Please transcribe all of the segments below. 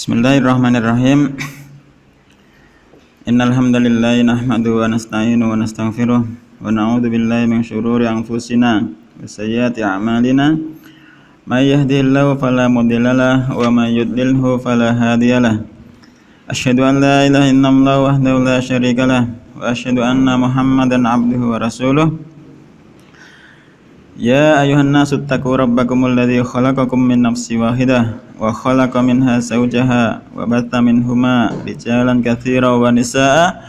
Bismillahirrahmanirrahim. Innal hamdalillah nahmaduhu wa nasta'inuhu wa nastaghfiruh wa na'udzu billahi min shururi anfusina wa sayyiati a'malina. May yahdihillahu fala mudilla lahu wa may yudlilhu fala hadiyalah. Asyhadu an la ilaha illallah wahdahu la syarikalah wa asyhadu anna Muhammadan 'abduhu wa rasuluh. Ya ayuhan nasu taqu rabbakumul ladzi khalaqakum min nafsin wahidah wa khalaqa minha zawjaha wa batha minhuma rijalan katsiran wa nisaa'a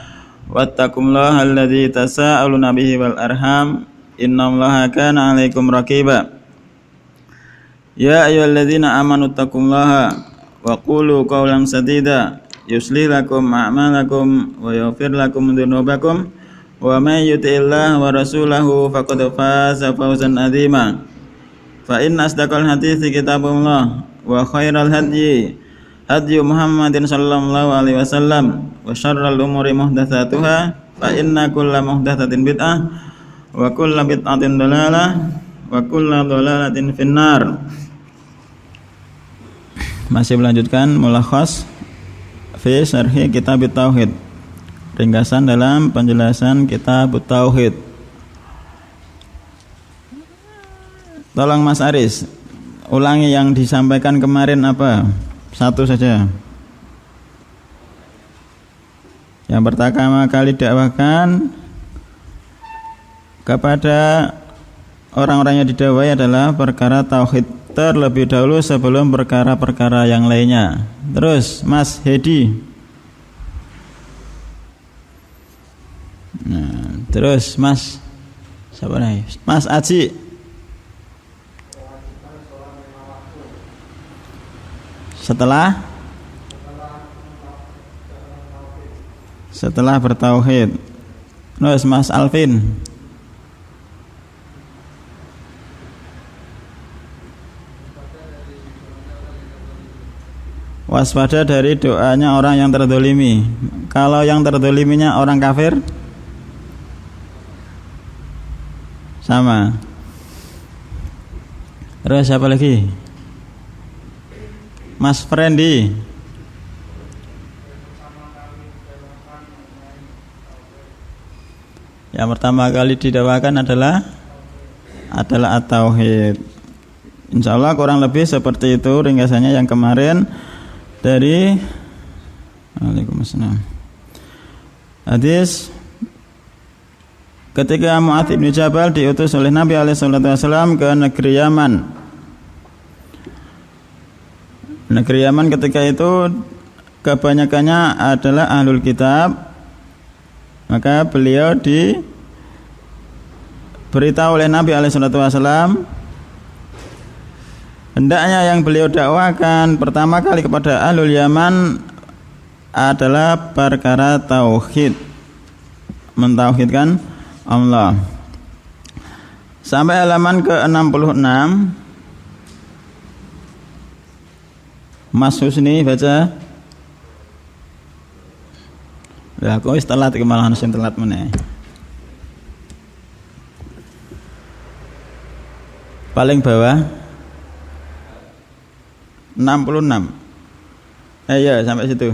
wattaqullaha alladzi tasaaluna bihi wal arham innallaha kana 'alaikum raqiba. Ya ayyuhalladzina amanu taqullaha wa qulu qawlan sadida yuslih lakum a'malakum wa yaghfir lakum dzunubakum wa may yuti'illah wa rasulahu faqad faza fawzan 'azima. Fa inna asdaqal hadithi kitabullah wa khairal hadyi hadyu Muhammadin sallallahu alaihi wasallam wa syarral umuri muhdatsatuha fa inna kulla muhdatsatin bid'ah wa kulla bid'atin dhalalah wa kulla dhalalatin finnar. Masih melanjutkan mulakhas fi syarhi kitab tauhid, ringkasan dalam penjelasan kitab tauhid. Tolong Mas Aris ulangi yang disampaikan kemarin apa? Satu saja. Yang pertama kali dakwakan kepada orang-orang yang didakwai adalah perkara tauhid terlebih dahulu sebelum perkara-perkara yang lainnya. Terus Mas Hedi. Nah, terus Mas siapa nih? Mas Aji. Setelah bertauhid. Terus Mas Alvin. Waspada dari doanya orang yang terdolimi. Kalau yang terdoliminya orang kafir, sama. Terus siapa lagi? Mas Frendi. Yang pertama kali didakwakan adalah at-tauhid. Insyaallah kurang lebih seperti itu ringkasannya yang kemarin dari Waalaikumsalam. Hadis ketika Mu'adz bin Jabal diutus oleh Nabi alaihi salatu wasallam ke negeri Yaman. Negeri Yaman ketika itu kebanyakannya adalah ahlul kitab. Maka beliau diberitahu oleh Nabi alaihi salatu wasallam hendaknya yang beliau dakwakan pertama kali kepada ahlul Yaman adalah perkara tauhid, mentauhidkan Allah. Sampai halaman ke-66 Mas Husni baca. Lah kok wis telat iki malah sing telat meneh. Paling bawah 66. Ya sampai situ.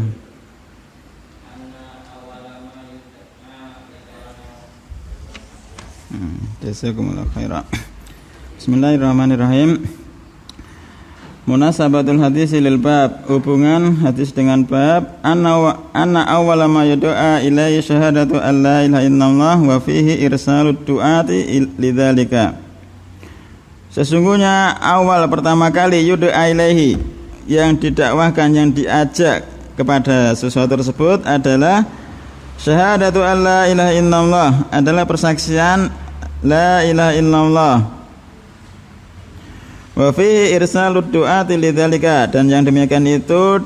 Jazakumullahu khairan. Bismillahirrahmanirrahim. Munasabatul hadis lil bab, hubungan hadis dengan bab anna awwala ma yud'a ilaihi syahadatu an la ilaha illallah wa fihi irsalud du'ati lidzalika. Sesungguhnya awal pertama kali yud'a ilaihi, yang didakwahkan, yang diajak kepada sesuatu tersebut adalah syahadatu an la ilaha illallah, adalah persaksian la ilaha illallah. Wa fihi irsalud du'ati lidzalika, dan yang demikian itu,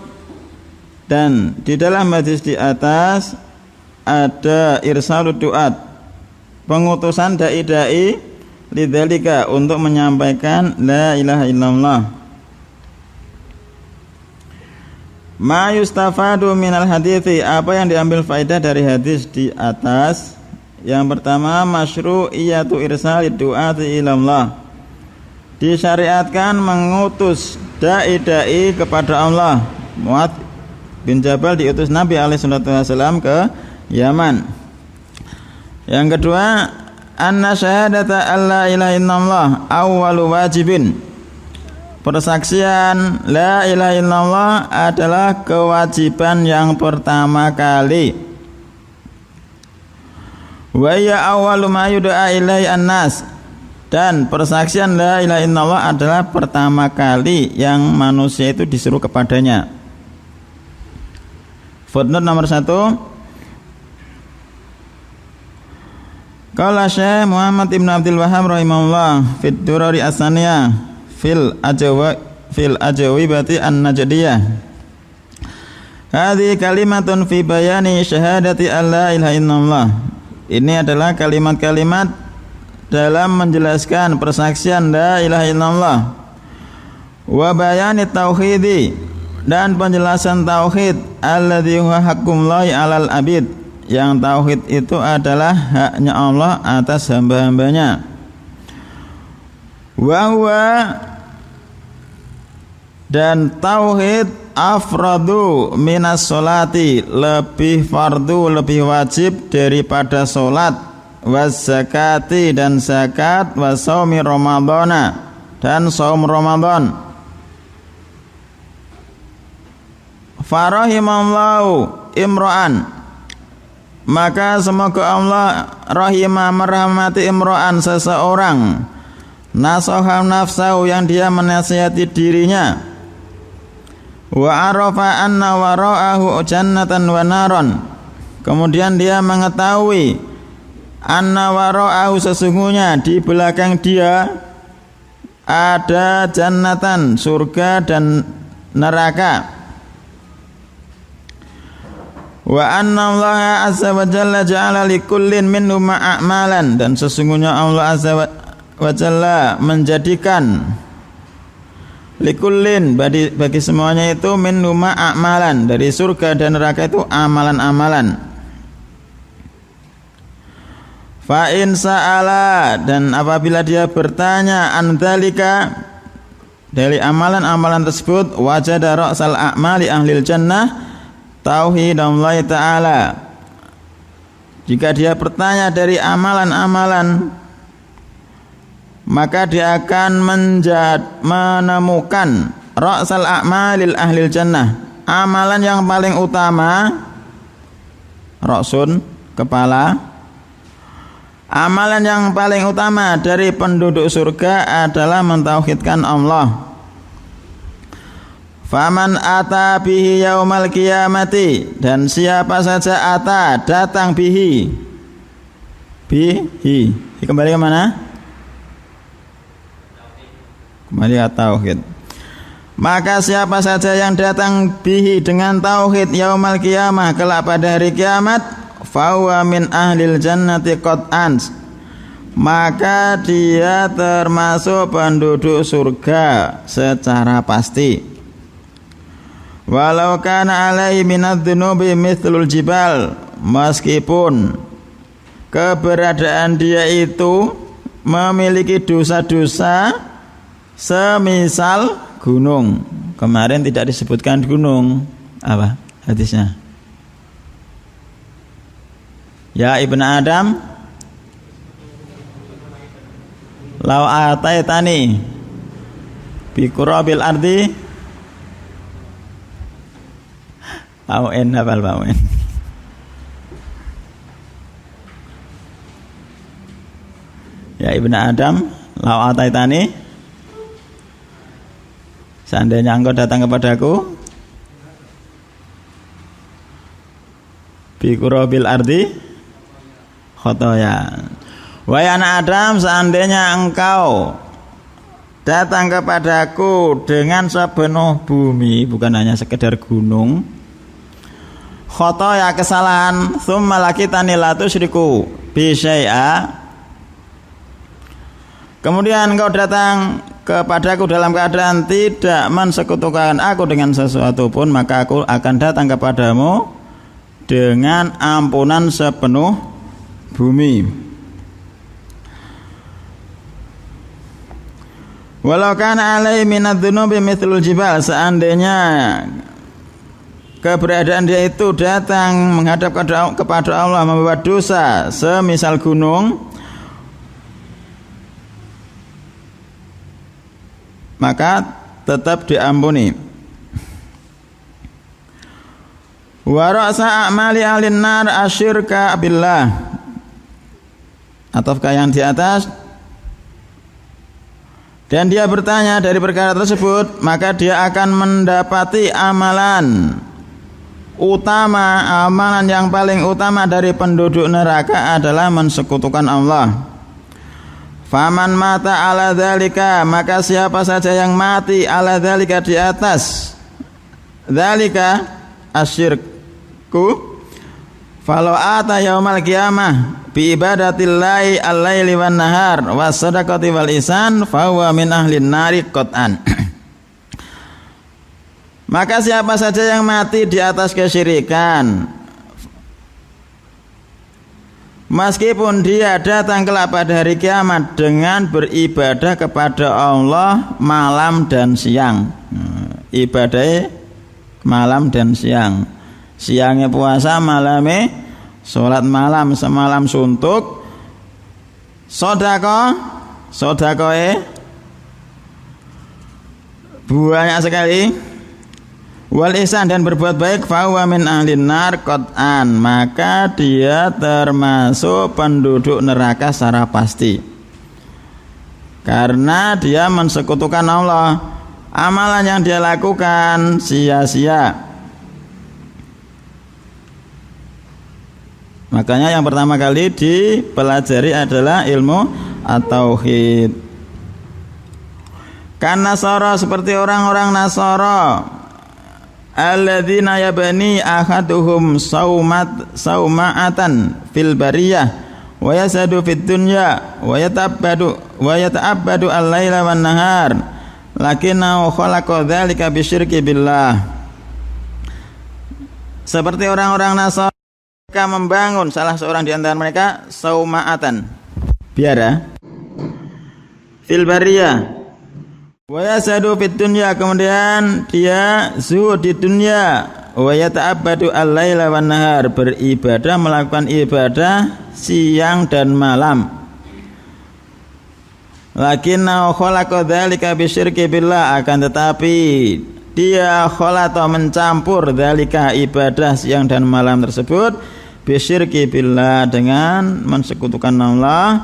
dan di dalam hadis di atas ada irsalud du'at, pengutusan dai-dai lidzalika, untuk menyampaikan la ilaha illallah. Ma yustafadu minal hadithi, apa yang diambil faedah dari hadis di atas? Yang pertama, masyru'iyatu irsalid du'ati ilallah, disyariatkan mengutus dai-dai kepada Allah. bin Jabal diutus Nabi alaihi salatu wasallam ke Yaman. Yang kedua, anna syahadata alla ilaha illallah awwalu wajibin. Persaksian la ilaha illallah adalah kewajiban yang pertama kali. Wa ya awwalu ma yud'a ilaihi an-nas. Dan persaksian la ilaha illallah adalah pertama kali yang manusia itu disuruh kepadanya. Footnote nomor 1. Qala Syekh Muhammad Ibn Abdul Wahhab rahimahullah fit Durari As-Saniyah fil Ajawibati An-Najdiyah. Hadhihi kalimatun fi bayani syahadati alla ilaha illallah. Ini adalah kalimat-kalimat dalam menjelaskan persaksian la ilaha illallah wa bayani tauhidi, dan penjelasan tauhid alladzi huwa haqqullah 'alal abid, yang tauhid itu adalah haknya Allah atas hamba-hambanya. Wa huwa, dan tauhid afradu minas sholati, lebih fardu, lebih wajib daripada solat, was zakati, dan zakat, was shaumi ramadhana, dan saum Ramadan. Farahimallahu imra'an, maka semoga Allah rahimah merahmati imra'an, seseorang, nasoha nafsahu, yang dia menasihati dirinya, wa arafa anna wara'ahu jannatan wa naron, kemudian dia mengetahui anna wara'ahu, sesungguhnya di belakang dia ada jannatan, surga, dan neraka. Wa anna Allah azza wa jalla ja'ala likullin minhum a'malan, dan sesungguhnya Allah azza wa jalla menjadikan likullin, bagi semuanya itu minhum a'malan, dari surga dan neraka itu amalan-amalan. Fa in sa'ala, dan apabila dia bertanya an dzalika, dari amalan-amalan tersebut, wajada ra'sal a'mali ahlil jannah tauhidallahi ta'ala, jika dia bertanya dari amalan-amalan, maka dia akan menemukan ra'sal a'malil ahlil jannah, amalan yang paling utama, ra'sun, kepala, amalan yang paling utama dari penduduk surga adalah mentauhidkan Allah. Faman ata bihi yaumal qiyamati, dan siapa saja ata, datang bihi, kembali ke mana? Kembali ke tauhid. Maka siapa saja yang datang bihi, dengan tauhid, yaumal qiyamah, kelak pada hari kiamat, fahuwa min ahlil jannati qat'an, maka dia termasuk penduduk surga secara pasti. Walau kana alaihi minadz-dzunubi mithlul jibal, meskipun keberadaan dia itu memiliki dosa-dosa semisal gunung. Kemarin tidak disebutkan gunung, apa hadisnya? Ya Ibnu Adam, lau ataitani bi qurabil ardi Pauen, hafal pauen. Ya Ibnu Adam, lau ataitani, seandainya engkau datang kepadaku, bi qurabil ardi khotoya. Wahai anak Adam, seandainya engkau datang kepadaku dengan sepenuh bumi, bukan hanya sekedar gunung, khotoya, kesalahan, tsumma lakitani la tusyriku bi syai'a, kemudian engkau datang kepadaku dalam keadaan tidak mensekutukan aku dengan sesuatu pun, maka aku akan datang kepadamu dengan ampunan sepenuh bumi. Walau kana alaihi minadz-dzunubi mithlul jibal, seandainya keberadaan dia itu datang menghadap kepada Allah membawa dosa semisal gunung, maka tetap diampuni. Wa ra'sa a'mali ahlin nar asyirka billah, ataukah yang di atas. Dan dia bertanya dari perkara tersebut, maka dia akan mendapati amalan utama, amalan yang paling utama dari penduduk neraka adalah mensekutukan Allah. Faman mata ala dzalika, maka siapa saja yang mati ala dzalika di atas dzalika asyirku, falau ata yaumal qiyamah bi ibadatillahi al-laili wan nahar was sadaqati wal ihsan fa huwa min ahlin nari qat'an. Maka siapa saja yang mati di atas kesyirikan, meskipun dia datang kelak pada hari kiamat dengan beribadah kepada Allah malam dan siang, ibadah malam dan siang, siangnya puasa, malamnya sholat malam, semalam suntuk, sodakoh banyak sekali, wal ihsan dan berbuat baik, fa huwa min ahlin nar qat'an, maka dia termasuk penduduk neraka secara pasti, karena dia mensekutukan Allah. Amalan yang dia lakukan sia-sia. Makanya yang pertama kali dipelajari adalah ilmu at-tauhid. Kan Nasara, seperti orang-orang Nasara, alladzina yabni ahaduhum sauma'atan fil bariyah wa yasadu fid dunya wa yata'abbadu al-laila wan nahar lakinnahu khalaqa dzalika bisyirki billah. Seperti orang-orang Nasara, mereka membangun, salah seorang di antara mereka, sauma'atan, biara, fil bariyah wa yasadu fid dunya, kemudian dia zuhud di dunia, wa yata'abbadu al-laila wan nahar, beribadah, melakukan ibadah siang dan malam. Lakinnahu khalaqa dzalika bisyirki billah, akan tetapi dia khalaqa, mencampur, dzalika, ibadah siang dan malam tersebut, bisyirki billah, dengan mensekutukan Allah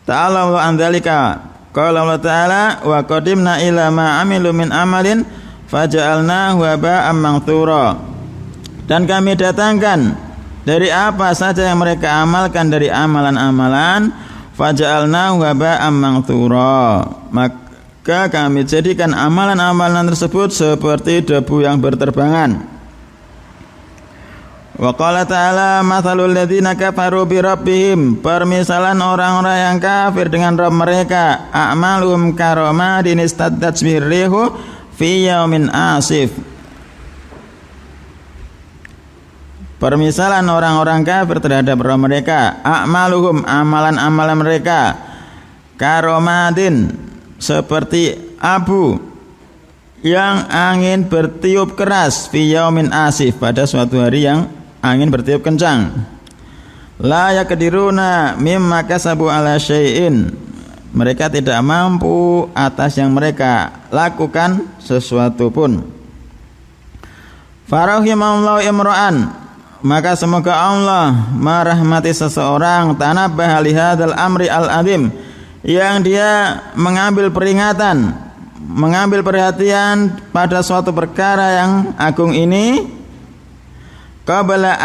ta'ala wa an dzalika. Qala Allah ta'ala, wa qadimna ila ma amilu min amalin faja'alnahu haba'an manthura, dan kami datangkan dari apa saja yang mereka amalkan dari amalan-amalan, faja'alnahu haba'an manthura, maka kami jadikan amalan-amalan tersebut seperti debu yang berterbangan. Wa qala ta'ala, mathalul ladzina kafaru bi rabbihim, permisalan orang-orang yang kafir dengan Rabb mereka, a'maluhum karamadin istaddat birrihu fi yaumin asif. Permisalan orang-orang kafir terhadap Rabb mereka, a'maluhum, amalan-amalan mereka, karamadin, seperti abu yang angin bertiup keras, fi yaumin asif, pada suatu hari yang angin bertiup kencang. La yaqdiruna mimma kasabu ala syai'in, mereka tidak mampu atas yang mereka lakukan sesuatu pun. Farahimallahu imra'an, maka semoga Allah merahmati seseorang, tanabbaha li hadzal amri al-azim, yang dia mengambil peringatan, mengambil perhatian pada suatu perkara yang agung ini, qabla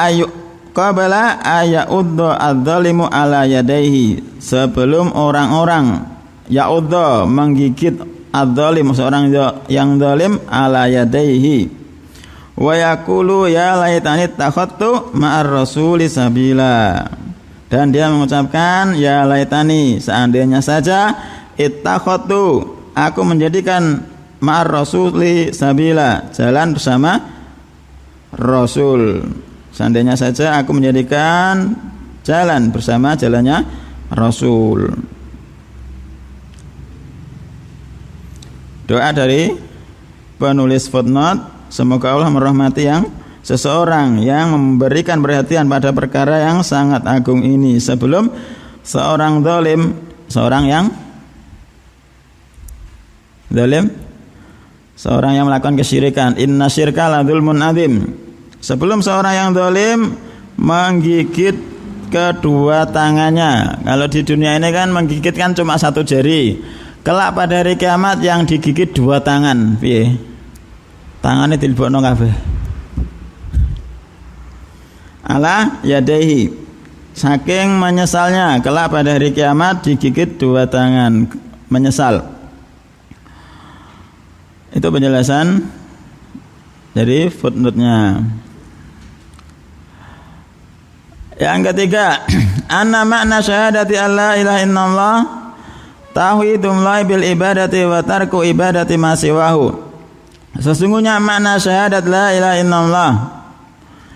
aya'uddu adz-dzalimu ala yadayhi, sebelum orang-orang ya'uddu, menggigit, adz-dzalim, seorang yang zalim, ala yadayhi, wa yaqulu ya laitani takhadtu ma'ar rasuli sabila, dan dia mengucapkan ya laitani, seandainya saja, ittakhadtu, aku menjadikan, ma'ar rasuli sabila, jalan bersama Rasul, seandainya saja aku menjadikan jalan bersama jalannya Rasul. Doa dari penulis footnote. Semoga Allah merahmati yang seseorang yang memberikan perhatian pada perkara yang sangat agung ini sebelum seorang zalim, seorang yang zalim, seorang yang melakukan kesyirikan. Inna syirka la dzulmun adzim. Sebelum seorang yang zalim menggigit kedua tangannya. Kalau di dunia ini kan menggigit kan cuma satu jari. Kelak pada hari kiamat yang digigit dua tangan. Piye? Tangane dilebokno kabeh. Ala yadaihi. Saking menyesalnya kelak pada hari kiamat digigit dua tangan, menyesal. Itu penjelasan dari footnote-nya. Yang ketiga, anna makna syahadati alla ilaha illallah tauhidullah bil ibadati wa tarku ibadati ma siwahu. Sesungguhnya makna syahadat la ilaha illallah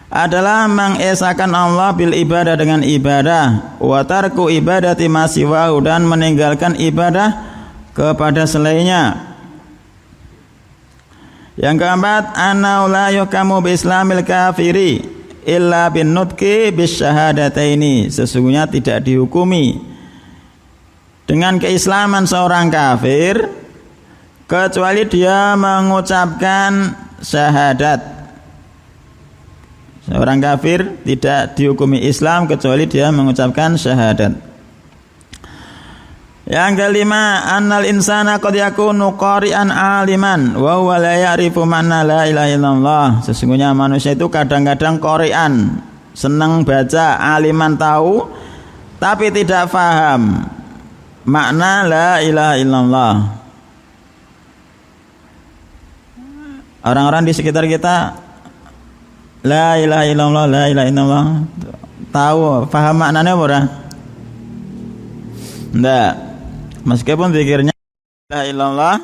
adalah mengesahkan Allah bil ibadah dengan ibadah, wa tarku ibadati ma siwahu dan meninggalkan ibadah kepada selainnya. Yang keempat, anna la yuhkamu bi islamil kafiri illa bin nutqi bis syahadataini. Sesungguhnya tidak dihukumi dengan keislaman seorang kafir kecuali dia mengucapkan syahadat. Seorang kafir tidak dihukumi Islam kecuali dia mengucapkan syahadat. Yang kelima, annal insana qad yakunu qari'an aliman wa huwa la ya'rifu makna la ilaha illallah. Sesungguhnya manusia itu kadang-kadang qari'an, senang baca, aliman tahu, tapi tidak faham makna la ilaha illallah. Orang-orang di sekitar kita la ilaha illallah, la ilaha illallah, tahu, faham maknanya apa ora? Enggak. Meskipun zikirnya la ilaha illallah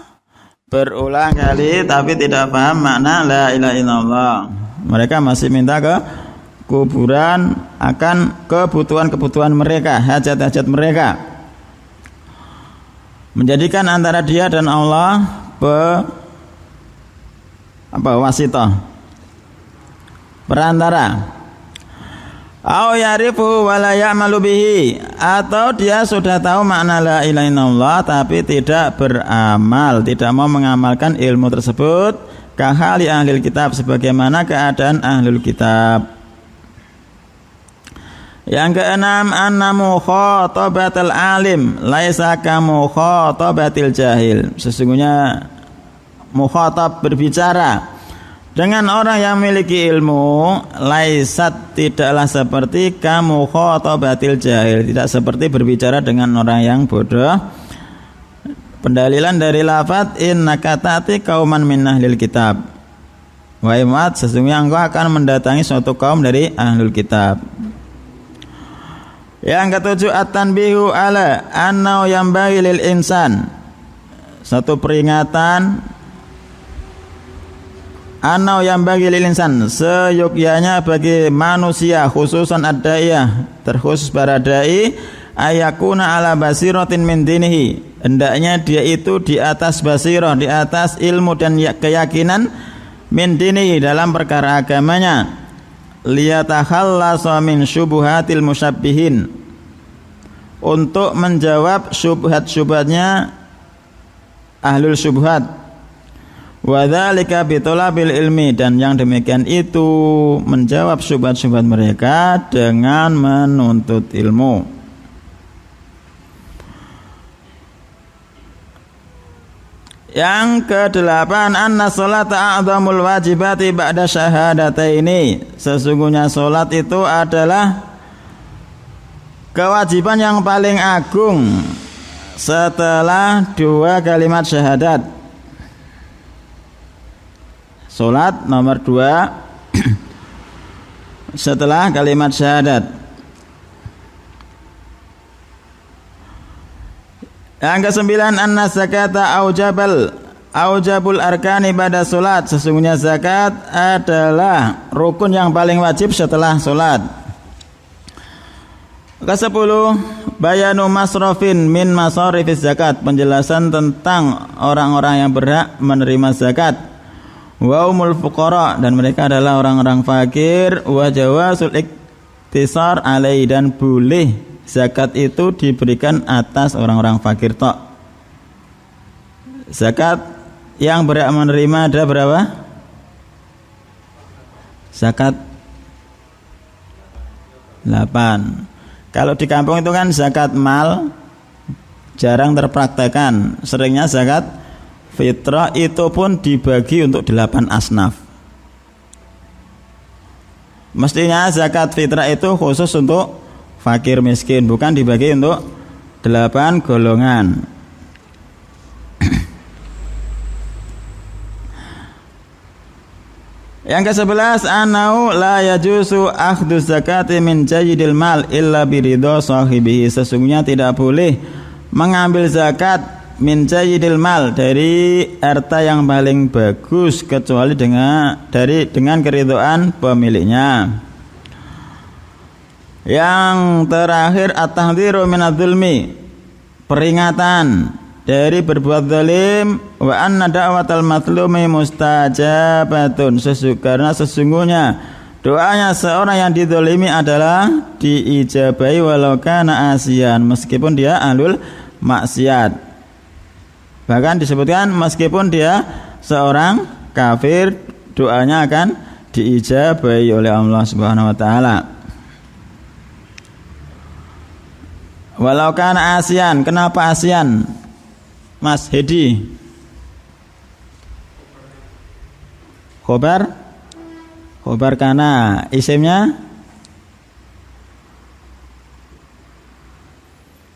berulang kali tapi tidak paham makna la ilaha illallah. Mereka masih minta ke kuburan akan kebutuhan-kebutuhan mereka, hajat-hajat mereka. Menjadikan antara dia dan Allah wasitah, perantara. Au ya'rifu wa la ya'malu bihi, atau dia sudah tahu makna la ilaha illallah tapi tidak beramal, tidak mau mengamalkan ilmu tersebut, kahali ahlul kitab, sebagaimana keadaan ahlul kitab. Yang keenam, anna mukhatabatal alim laisa ka mukhatabatil jahil. Sesungguhnya mukhatab, berbicara dengan orang yang memiliki ilmu, laisat, tidaklah seperti kamu khotobatil jahil, tidak seperti berbicara dengan orang yang bodoh. Pendalilan dari lafaz innaka ta'ti qauman min ahlil kitab. Wahai Muhammad, sesungguhnya engkau akan mendatangi suatu kaum dari ahlul kitab. Yang ketujuh, at-tanbihu ala annau yambaghi lil insan. Satu peringatan, anau yang bagi lil insan, seyogyanya bagi manusia, khususan ad-daiyah, terkhusus para dai, ayakuna ala basiratin min dinihi, hendaknya dia itu di atas basirah, di atas ilmu dan keyakinan, min dinihi, dalam perkara agamanya, liyatakhallasa min syubuhatil musyabbihin, untuk menjawab syubhat-syubhatnya ahlul syubhat. Wa dzalika bi talabil ilmi, dan yang demikian itu menjawab syubhat-syubhat mereka dengan menuntut ilmu. Yang kedelapan, anna sholata a'zamul wajibati ba'da syahadataini. Sesungguhnya salat itu adalah kewajiban yang paling agung setelah dua kalimat syahadat. Salat nomor 2 setelah kalimat syahadat. Yang kesembilan, anna zakata aujabul arkani pada salat. Sesungguhnya zakat adalah rukun yang paling wajib setelah salat. Ke-10, bayanu masrafin min masarifiz zakat, penjelasan tentang orang-orang yang berhak menerima zakat. wa umul fuqara, dan mereka adalah orang-orang fakir, wa jawasul iktisar alai, dan boleh zakat itu diberikan atas orang-orang fakir tok. Zakat yang berhak menerima ada berapa? Zakat 8. Kalau di kampung itu kan zakat mal jarang terpraktekkan, seringnya zakat fitrah, itu pun dibagi untuk 8 asnaf. Mestinya zakat fitrah itu khusus untuk fakir miskin, bukan dibagi untuk 8 golongan. Yang ke-11, anau la yajuzu akhdhu zakati min jayyidil mal illa biridha sahibihi. Sesungguhnya tidak boleh mengambil zakat min jayyidil mal, dari harta yang paling bagus, kecuali dengan keridhaan pemiliknya. Yang terakhir, at-tahdhiru minadz-dzulmi, peringatan dari berbuat zalim, wa anna da'watal matlumi mustajabatun, karena sesungguhnya doanya seorang yang dizalimi adalah diijabahi walau kana asiyan, meskipun dia ahlul maksiat. Bahkan disebutkan meskipun dia seorang kafir, doanya akan diijabahi oleh Allah Subhanahu wa taala. Walau kana asiyan, kenapa asiyan? Mas Hedi, khobar kana, isimnya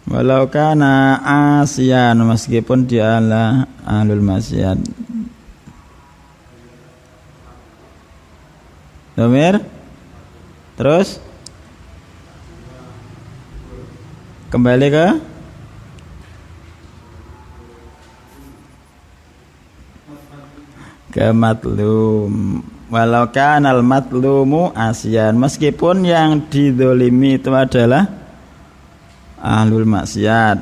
walau kana asiyan, meskipun dia adalah ahlul maksiat. Domir, terus kembali ke matlum, walau kanal matlumu asyan, meskipun yang dizalimi itu adalah ahlul maksiat.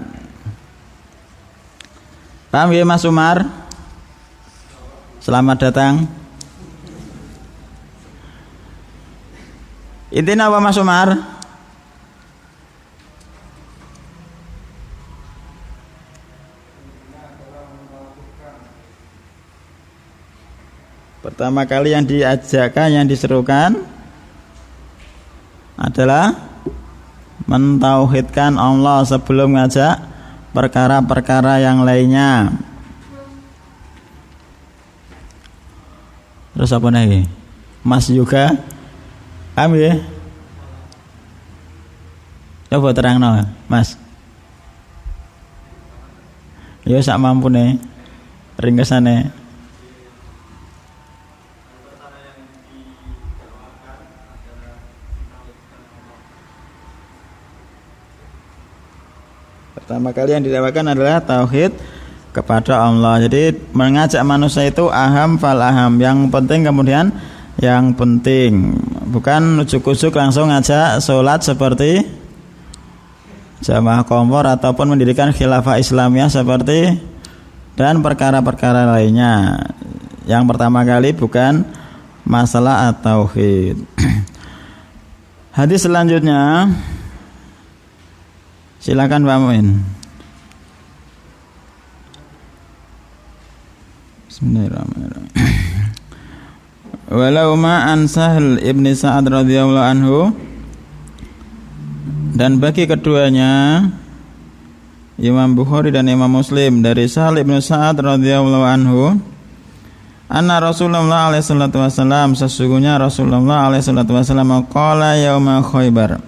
Paham ya Mas Umar? Selamat datang. Intinya apa Mas Umar? Pertama kali yang diajarkan, yang diserukan adalah mentauhidkan Allah sebelum ngajak perkara-perkara yang lainnya. Terus apa lagi? Mas juga paham ya? Coba terang no, Mas. Ya sak mampu nih, ringkesane. Pertama kali yang didakwakan adalah tauhid kepada Allah. Jadi mengajak manusia itu aham fal aham, yang penting kemudian yang penting, bukan ujuk-ujuk langsung ngajak sholat seperti jamaah kompor ataupun mendirikan khilafah Islamiyah seperti dan perkara-perkara lainnya. Yang pertama kali bukan masalah tauhid. Hadis selanjutnya, silakan Pak Muin. Bismillahirrahmanirrahim. Walau ma'an Sahl ibni Sa'ad radhiyallahu anhu, dan bagi keduanya Imam Bukhari dan Imam Muslim dari Sahl ibni Sa'ad radhiyallahu anhu, anna Rasulullah alaihi salatu wasallam, sesungguhnya Rasulullah alaihi salatu wasallam qala yauma Khaibar,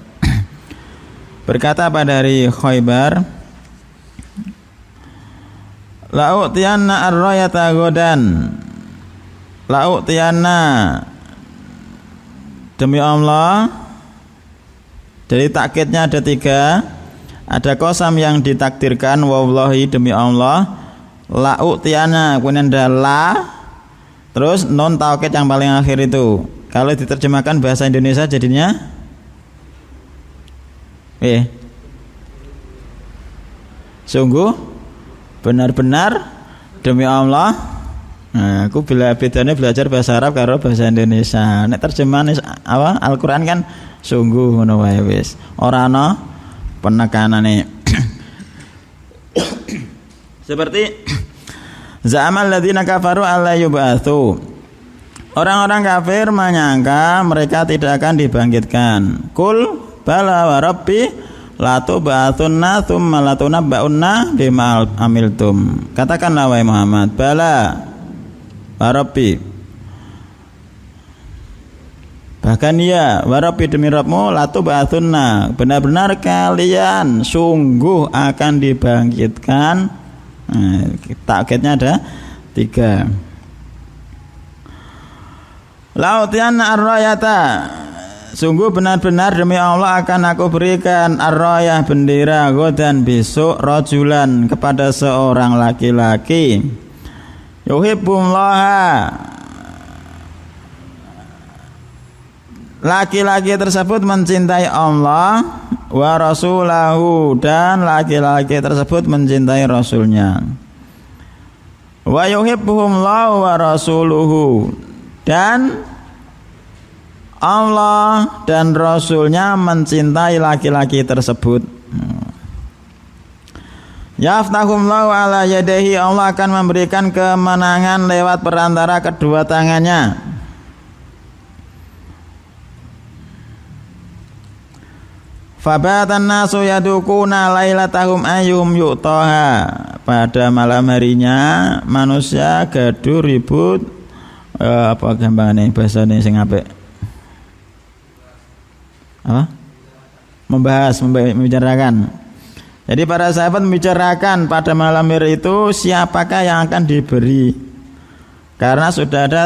berkata pada hari Khaibar, la'utiyanna ar-rayata godan, la'utiyanna, demi Allah. Jadi takkidnya ada 3, ada qasam yang ditakdirkan, wallahi demi Allah, la'utiyanna, kemudian ada la, terus non taukid yang paling akhir itu. Kalau diterjemahkan bahasa Indonesia jadinya sungguh benar-benar demi Allah Nah, aku bedanya belajar bahasa Arab karo bahasa Indonesia. Nek terjemahan apa Al-Qur'an kan sungguh ngono wae wis. Ora ana penekanane. Seperti za'amal ladzina kafaru alla yub'atsu. Orang-orang kafir menyangka mereka tidak akan dibangkitkan. Qul bala wa rabbi la tub'atsunna tsumma la tunabba'unna bima amiltum. Katakanlah wahai Muhammad, bala wa rabbi. Bahkan ya, wa rabbi demi Rabbmu la tub'atsunna. Benar-benar kalian sungguh akan dibangkitkan. Nah, targetnya ada 3. Lautian ar-rayata, sungguh benar-benar demi Allah akan aku berikan ar-rayah bendera godan besok rajulan kepada seorang laki-laki yuhibbullaha, laki-laki tersebut mencintai Allah wa rasulahu, dan laki-laki tersebut mencintai rasulnya. Wa yuhibbuhumullahu wa rasuluhu, dan Allah dan Rasulnya mencintai laki-laki tersebut. Yaftahumullahu ala yadayhi, Allah akan memberikan kemenangan lewat perantara kedua tangannya. Fabatan nasu yadukuna lailatahum ayyuhum yu'taha. Pada malam harinya manusia gaduh ribut, apa gampangane bahasane sing apik? Apa? Membicarakan. Jadi para sahabat membicarakan pada malam hari itu siapakah yang akan diberi. Karena sudah ada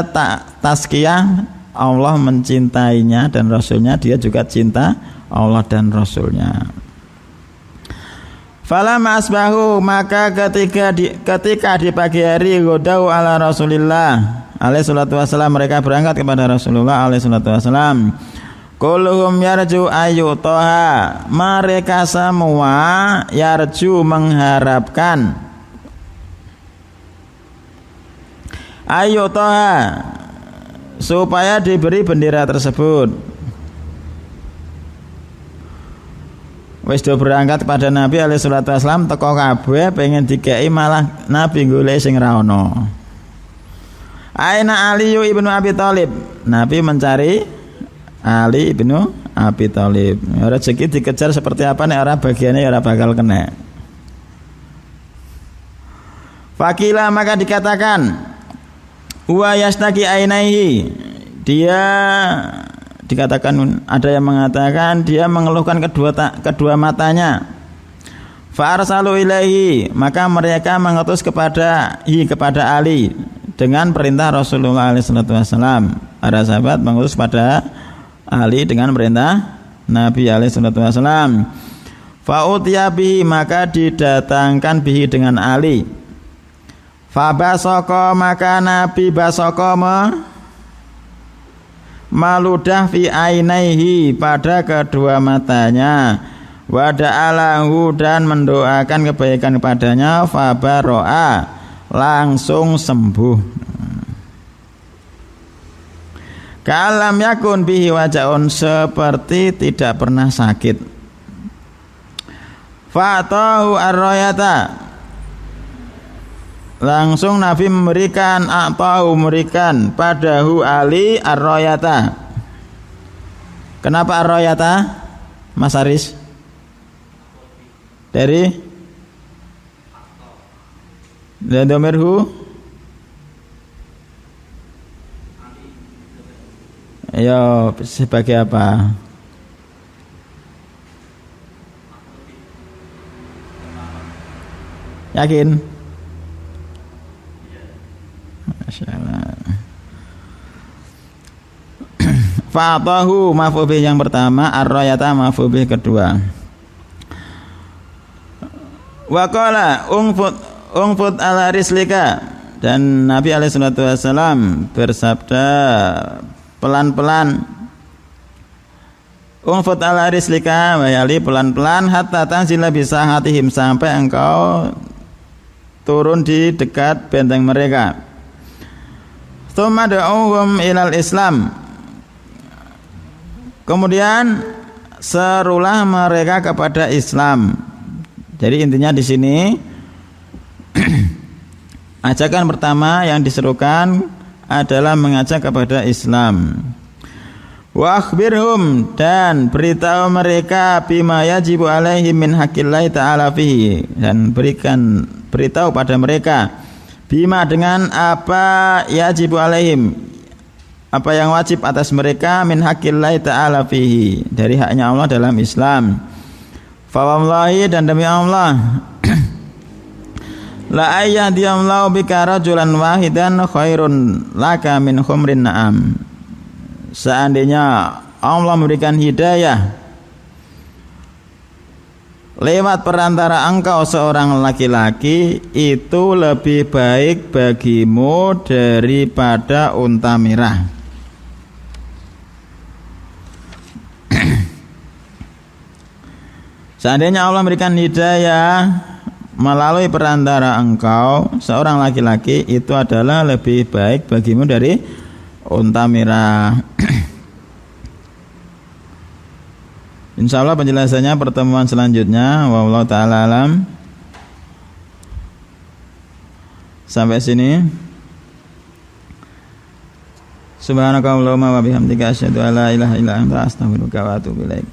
tazkiyah, Allah mencintainya dan Rasulnya, dia juga cinta Allah dan Rasulnya. Falamma asbahu, maka ketika di pagi hari godau ala Rasulillah alaihi salatu wassalam, mereka berangkat kepada Rasulullah alaihi salatu wassalam. Kulluhum yarju ayyutaha, mereka semua yarju mengharapkan ayyutaha supaya diberi bendera tersebut. Wis do berangkat kepada Nabi alaihi salatu wassalam, teko kabeh pengen dikei, malah Nabi golek sing ra ono. Aina Ali ibnu Abi Thalib, Nabi mencari Ali ibnu Abi Thalib. Rezeki dikejar seperti apa nek ora bagiannya ora bakal kena. Fakila, maka dikatakan huwa yastaki ainaihi, dia dikatakan, ada yang mengatakan dia mengeluhkan kedua matanya. Fa arsalu ilaihi, maka mereka mengutus kepada Ali dengan perintah Rasulullah SAW. Para sahabat mengutus pada Ali dengan perintah Nabi SAW. Fa utiya bihi, maka didatangkan bihi dengan Ali. Fa basaka, maka Nabi basaka maludah fi ainaihi, pada kedua matanya. Wa da'alahu, dan mendoakan kebaikan kepadanya. Fa baro'a, langsung sembuh. Kalam yakun bihi wajaun, seperti tidak pernah sakit. Fa'atahu ar-rayata, langsung Nabi memberikan padahu Ali ar-rayata. Kenapa ar-rayata, Mas Aris? Dari domirhu, ayo sebagai apa? Yakin? Masyaallah. Fa'atahu maf'ul bih yang pertama, ar-rayata maf'ul bih kedua. Wa qala ungfut ala rislika, dan Nabi alaihi salatu wasallam bersabda pelan-pelan, ungfut ala rislika, wayali pelan-pelan, hatta tanzila bisa hatihim, sampai engkau turun di dekat benteng mereka. Tsumma da'uhum ilal Islam. Kemudian serulah mereka kepada Islam. Jadi intinya di sini ajakan pertama yang diserukan adalah mengajak kepada Islam. Wa akhbirhum, dan beritahu mereka bima yajibu alaihim min haqqillahi ta'ala fihi, dan beritahu pada mereka bima dengan apa yajibu alaihim, apa yang wajib atas mereka min haqqillahi ta'ala fihi, dari haknya Allah dalam Islam. Fa wallahi, dan demi Allah, la ayyadiyallahu bika rajulan wahidan khairun laka min khumrin na'am. Seandainya Allah memberikan hidayah lewat perantara engkau seorang laki-laki, itu lebih baik bagimu daripada unta merah. Seandainya Allah memberikan hidayah melalui perantara engkau seorang laki-laki, itu adalah lebih baik bagimu dari unta merah. Insyaallah penjelasannya pertemuan selanjutnya. Wallahu ta'ala alam. Sampai sini. Subhanakallahumma wa bihamdika asyhadu an la ilaha illa anta astaghfiruka wa atubu ilaik.